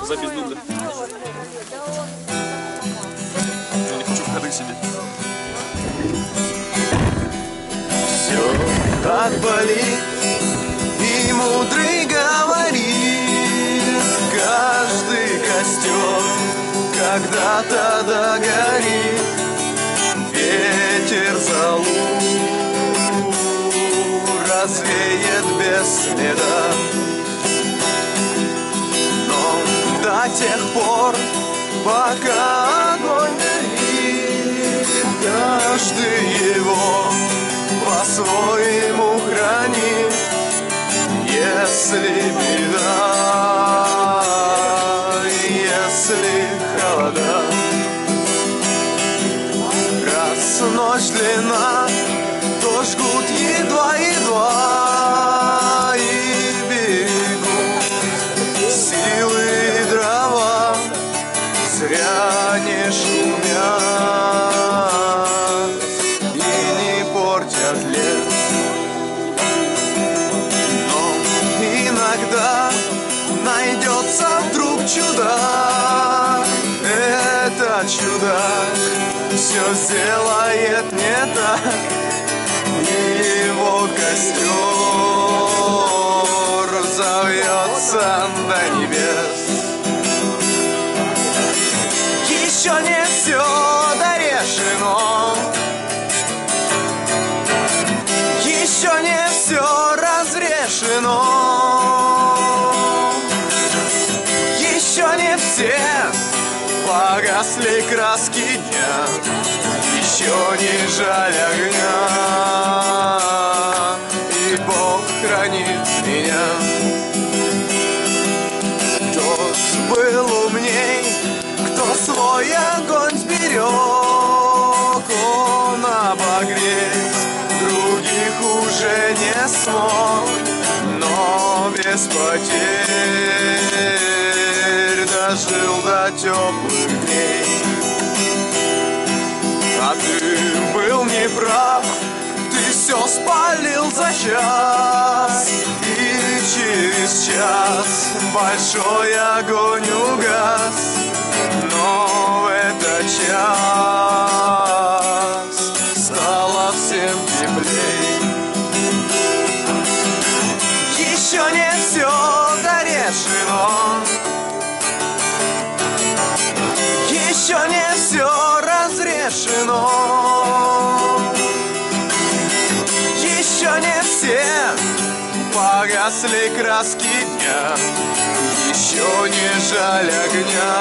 Запись дубля. Я не хочу в ходы сидеть. Все так болит, и мудрый говорит, каждый костер когда-то догорит, ветер залу развеет без следа. Но до тех пор, пока огонь горит, каждый его по-своему хранит. Если беда, если холода, раз ночь длинна, то жгут едва-едва, и берегут силы и дрова, зря не шумят и не портят лес. Но иногда найдется вдруг чудак, этот чудак все сделает не так, и его костер взовьется до небес. Еще не все дорешено, еще не все разрешено, еще не все погасли краски дня, еще не жаль огня, и Бог хранит меня. Тот был умней, кто свой огонь сберег, он обогреть других уже не смог, но без потерь дожил до теплых дней. А ты был неправ, ты все спалил за час, и через час большой огонь угас, но в этот час стало всем теплей. Еще не все дорешено, еще не все разрешено, еще не все погасли краски дня, еще не жаль огня,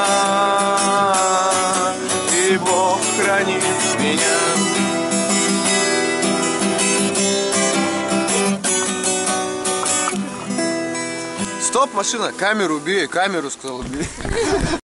и Бог хранит меня. Стоп, машина, камеру убей, камеру сказал убей.